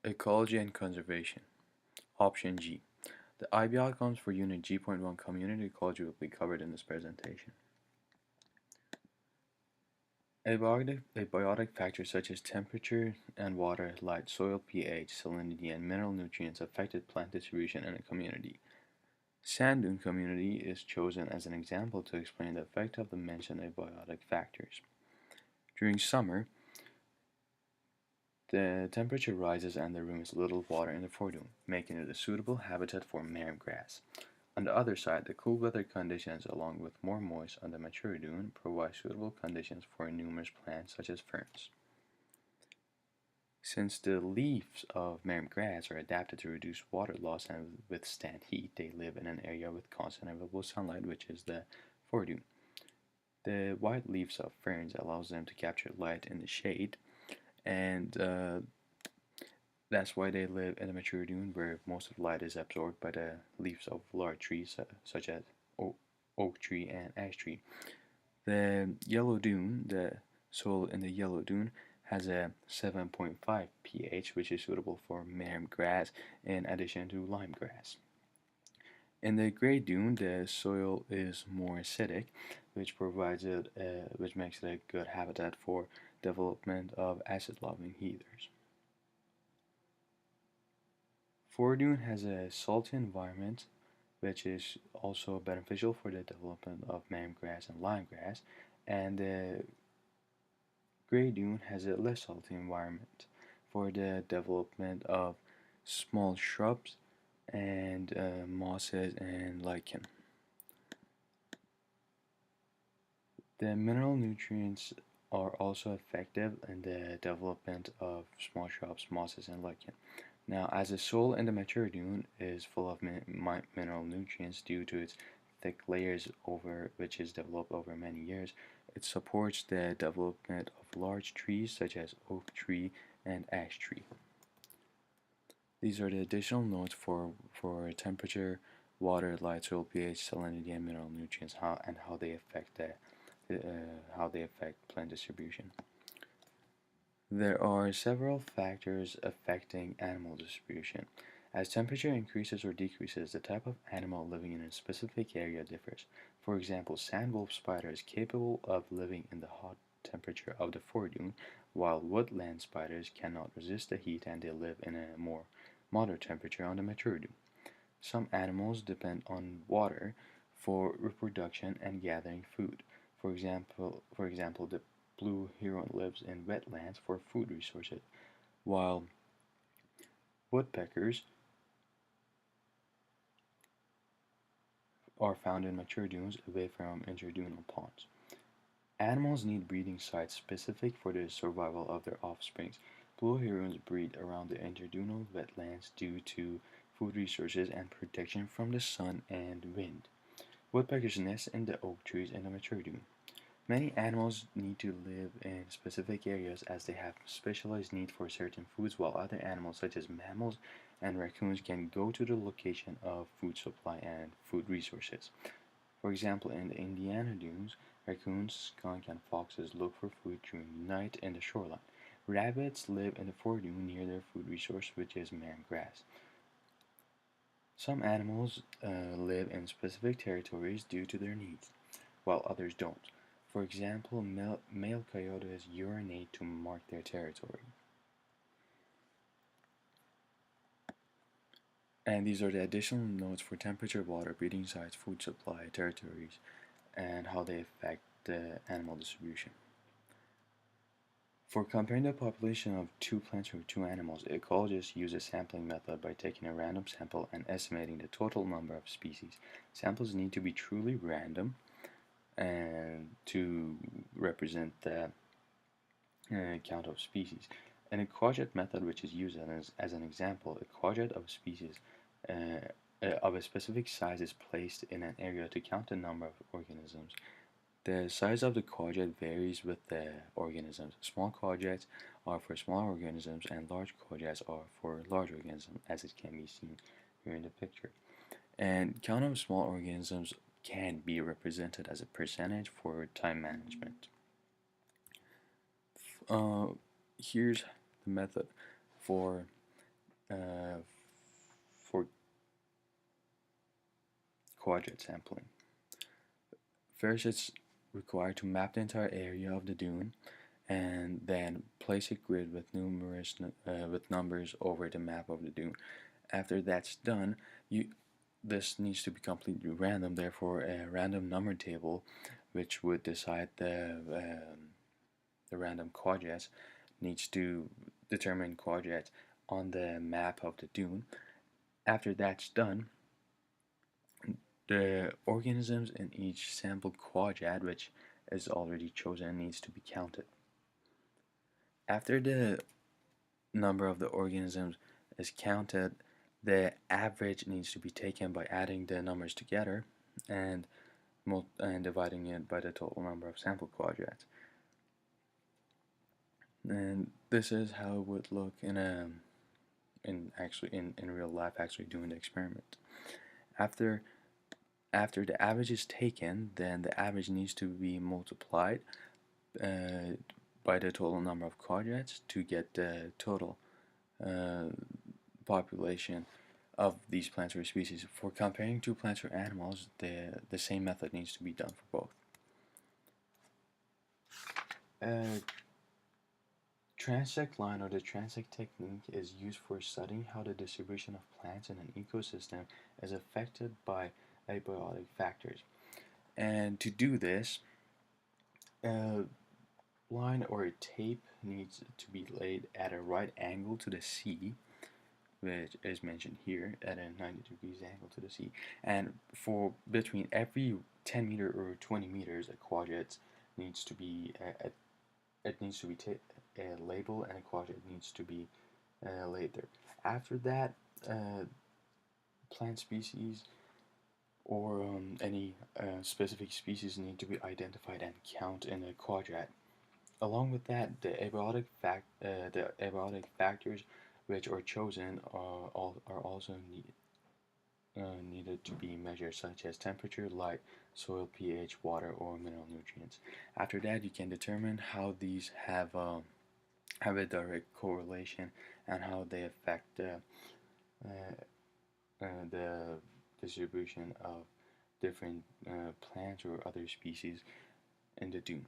Ecology and conservation. Option G. The IB outcomes for Unit G.1 Community Ecology will be covered in this presentation. Abiotic factors such as temperature and water, light, soil pH, salinity, and mineral nutrients affected plant distribution in a community. Sand dune community is chosen as an example to explain the effect of the mentioned abiotic factors. During summer, the temperature rises and there is little water in the foredune, making it a suitable habitat for marram grass. On the other side, the cool weather conditions along with more moist on the mature dune provide suitable conditions for numerous plants such as ferns. Since the leaves of marram grass are adapted to reduce water loss and withstand heat, they live in an area with constant available sunlight, which is the foredune. The white leaves of ferns allows them to capture light in the shade, and that's why they live in a mature dune where most of the light is absorbed by the leaves of large trees such as oak tree and ash tree. The yellow dune, the soil in the yellow dune, has a 7.5 pH, which is suitable for marram grass in addition to lime grass. In the gray dune, the soil is more acidic, which makes it a good habitat for development of acid-loving heathers. Foredune has a salty environment, which is also beneficial for the development of marram grass and lime grass, and the gray dune has a less salty environment for the development of small shrubs and mosses and lichen. The mineral nutrients are also effective in the development of small shrubs, mosses, and lichen. Now, as the soil in the mature dune is full of mineral nutrients due to its thick layers over which is developed over many years, it supports the development of large trees such as oak tree and ash tree. These are the additional notes for temperature, water, light, soil pH, salinity, and mineral nutrients, how they affect plant distribution. There are several factors affecting animal distribution. As temperature increases or decreases, the type of animal living in a specific area differs. For example, sandwolf spider is capable of living in the hot temperature of the foredune, while woodland spiders cannot resist the heat and they live in a more moderate temperature on the mature dune. Some animals depend on water for reproduction and gathering food. For example, the blue heron lives in wetlands for food resources, while woodpeckers are found in mature dunes away from interdunal ponds. Animals need breeding sites specific for the survival of their offspring. Blue herons breed around the interdunal wetlands due to food resources and protection from the sun and wind. Woodpeckers nest in the oak trees in the mature dune. Many animals need to live in specific areas as they have specialized need for certain foods, while other animals such as mammals and raccoons can go to the location of food supply and food resources. For example, in the Indiana dunes, raccoons, skunk, and foxes look for food during the night in the shoreline. Rabbits live in the foredune near their food resource, which is marram grass. Some animals live in specific territories due to their needs, while others don't. For example, male coyotes urinate to mark their territory. And these are the additional notes for temperature, water, breeding sites, food supply, territories, and how they affect the animal distribution. For comparing the population of two plants or two animals, ecologists use a sampling method by taking a random sample and estimating the total number of species. Samples need to be truly random and to represent the count of species. In a quadrat method, which is used as an example, a quadrat of species of a specific size is placed in an area to count the number of organisms. The size of the quadrat varies with the organisms. Small quadrats are for smaller organisms and large quadrats are for large organisms, as it can be seen here in the picture. And count of small organisms can be represented as a percentage for time management. Here's the method for uh, for quadrat sampling. First, it's required to map the entire area of the dune and then place a grid with with numbers over the map of the dune. After that's done, this needs to be completely random. Therefore, a random number table, which would decide the random quadrats, needs to determine quadrats on the map of the dune. After that's done, the organisms in each sampled quadrat, which is already chosen, needs to be counted. After the number of the organisms is counted, the average needs to be taken by adding the numbers together and dividing it by the total number of sample quadrats. And this is how it would look in real life, actually doing the experiment. After the average is taken, then the average needs to be multiplied by the total number of quadrats to get the total population of these plants or species. For comparing two plants or animals, the same method needs to be done for both. Transect line, or the transect technique, is used for studying how the distribution of plants in an ecosystem is affected by abiotic factors. And to do this, a line or a tape needs to be laid at a right angle to the sea, which is mentioned here at a 90 degrees angle to the sea. And for between every 10 meter or 20 meters, a quadrat needs to be a label, and a quadrat needs to be laid there. After that, plant species or any specific species need to be identified and counted in a quadrat. Along with that, the abiotic factors which are chosen are also needed to be measured, such as temperature, light, soil pH, water, or mineral nutrients. After that, you can determine how these have a direct correlation and how they affect the distribution of different plants or other species in the dune.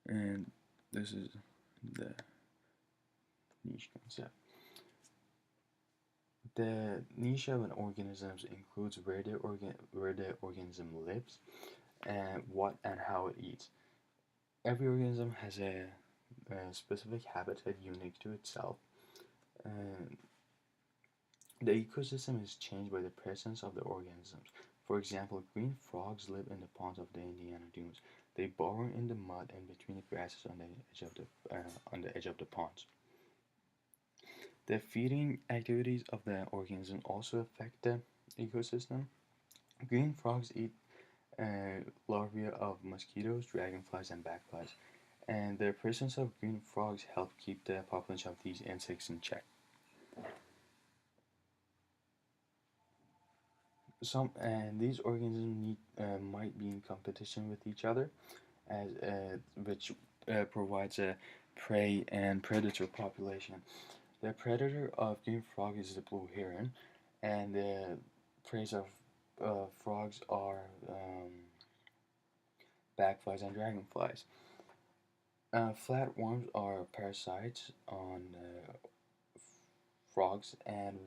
And this is the niche concept. The niche of an organism includes where the organism lives and what and how it eats. Every organism has a specific habitat unique to itself. The ecosystem is changed by the presence of the organisms. For example, green frogs live in the ponds of the Indiana dunes. They burrow in the mud and between the grasses on the edge of the ponds. The feeding activities of the organism also affect the ecosystem. Green frogs eat larvae of mosquitoes, dragonflies, and backflies, and the presence of green frogs help keep the population of these insects in check. These organisms might be in competition with each other, as which provides a prey and predator population. The predator of green frog is the blue heron, and the preys of frogs are backflies and dragonflies. Flatworms are parasites on frogs, and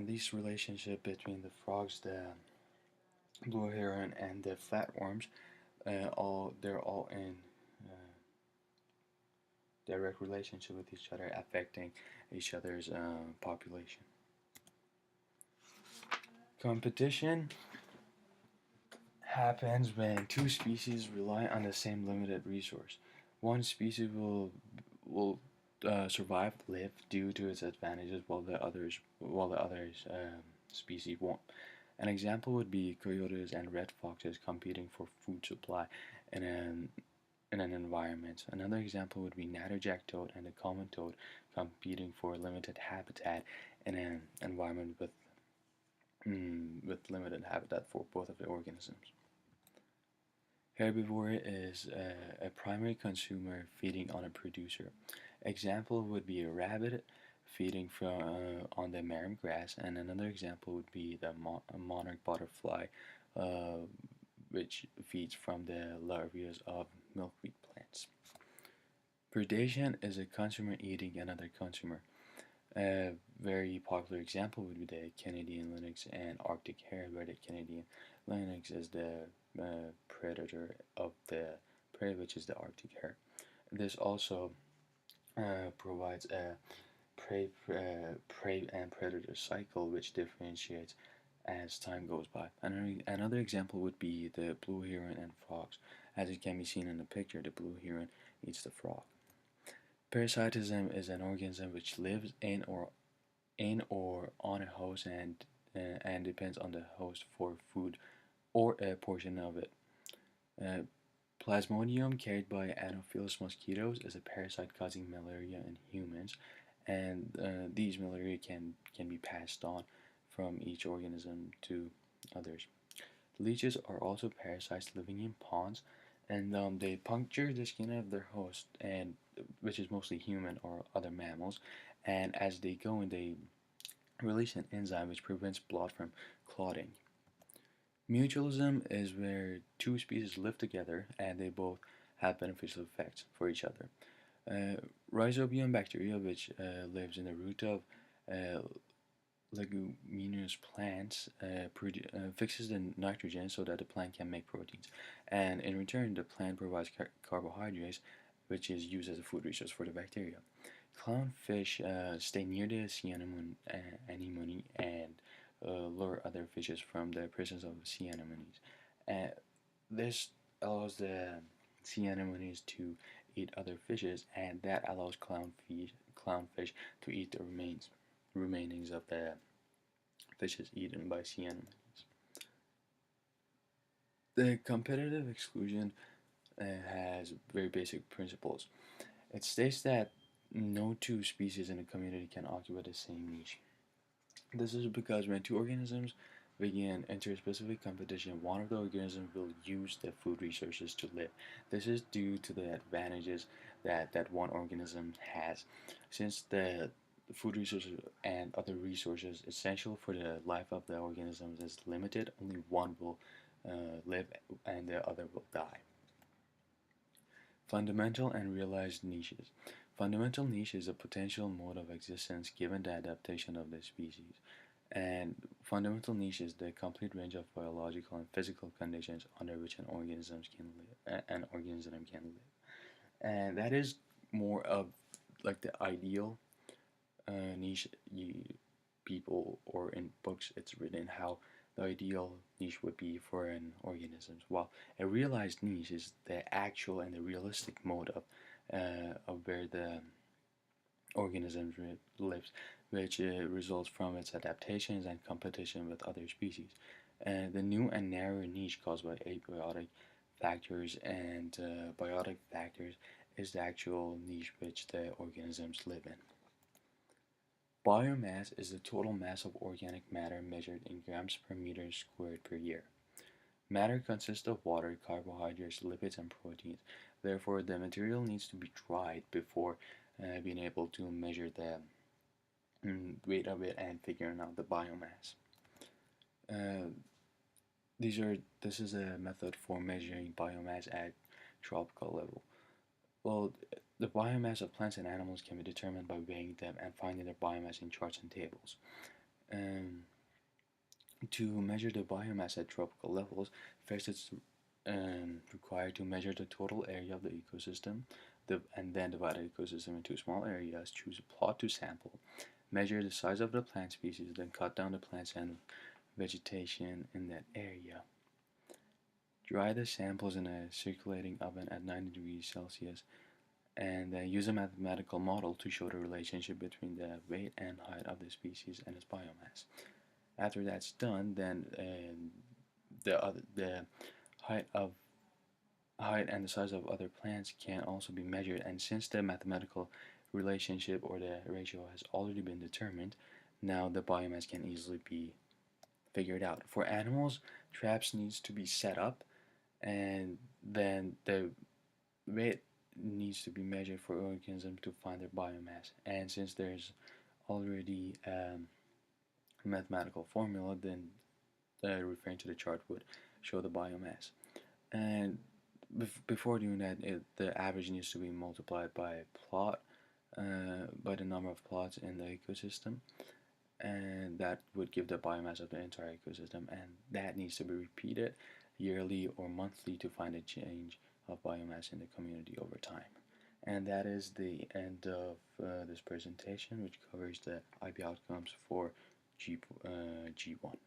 this relationship between the frogs, the blue heron, and the flatworms, they're all in direct relationship with each other, affecting each other's population. Competition happens when two species rely on the same limited resource. One species will survive, live due to its advantages, while the others species won't. An example would be coyotes and red foxes competing for food supply in an environment. Another example would be natterjack toad and the common toad competing for limited habitat in an environment with limited habitat for both of the organisms. Herbivore is a primary consumer feeding on a producer. Example would be a rabbit feeding on the marram grass, and another example would be the monarch butterfly, uh, which feeds from the larvae of milkweed plants. Predation is a consumer eating another consumer. A very popular example would be the Canadian lynx and Arctic hare, where the Canadian lynx is the predator of the prey, which is the Arctic hare. This also provides a prey and predator cycle, which differentiates as time goes by. Another example would be the blue heron and frogs. As it can be seen in the picture, the blue heron eats the frog. Parasitism is an organism which lives in or on a host and depends on the host for food or a portion of it. Uh, Plasmodium carried by Anopheles mosquitoes is a parasite causing malaria in humans, and these malaria can be passed on from each organism to others. Leeches are also parasites living in ponds, and they puncture the skin of their host, and which is mostly human or other mammals. And as they go in, they release an enzyme which prevents blood from clotting. Mutualism is where two species live together and they both have beneficial effects for each other. Uh, Rhizobium bacteria, which lives in the root of uh, leguminous plants, fixes the nitrogen so that the plant can make proteins. And in return, the plant provides carbohydrates, which is used as a food resource for the bacteria. Clownfish stay near the sea anemone and lure other fishes from the presence of sea anemones. This allows the sea anemones to eat other fishes, and that allows clownfish to eat the remainings of the fishes eaten by sea anemones. The competitive exclusion has very basic principles. It states that no two species in a community can occupy the same niche. This is because when two organisms begin interspecific competition, one of the organisms will use the food resources to live. This is due to the advantages that one organism has. Since the food resources and other resources essential for the life of the organisms is limited, only one will live and the other will die. Fundamental and realized niches. Fundamental niche is a potential mode of existence given the adaptation of the species. And fundamental niche is the complete range of biological and physical conditions under which an organism can live. And that is more of like the ideal niche people, or in books it's written how the ideal niche would be for an organism. While a realized niche is the actual and the realistic mode of where the organism lives, which results from its adaptations and competition with other species. The new and narrower niche caused by abiotic factors and biotic factors is the actual niche which the organisms live in. Biomass is the total mass of organic matter measured in grams per meter squared per year. Matter consists of water, carbohydrates, lipids, and proteins. Therefore, the material needs to be dried before being able to measure the weight of it and figuring out the biomass. Uh, this is a method for measuring biomass at tropical level. Well, the biomass of plants and animals can be determined by weighing them and finding their biomass in charts and tables. Um, to measure the biomass at tropical levels, first it's required to measure the total area of the ecosystem, and then divide the ecosystem into small areas, choose a plot to sample, measure the size of the plant species, then cut down the plants and vegetation in that area. Dry the samples in a circulating oven at 90 degrees Celsius and use a mathematical model to show the relationship between the weight and height of the species and its biomass. After that's done, then the height of height and the size of other plants can also be measured. And since the mathematical relationship or the ratio has already been determined, now the biomass can easily be figured out. For animals, traps needs to be set up and then the weight needs to be measured for organisms to find their biomass. And since there's already a mathematical formula, then referring to the chart would show the biomass. And before doing that, the average needs to be multiplied by plot, by the number of plots in the ecosystem, and that would give the biomass of the entire ecosystem, and that needs to be repeated yearly or monthly to find a change of biomass in the community over time. And that is the end of this presentation, which covers the IB outcomes for G1.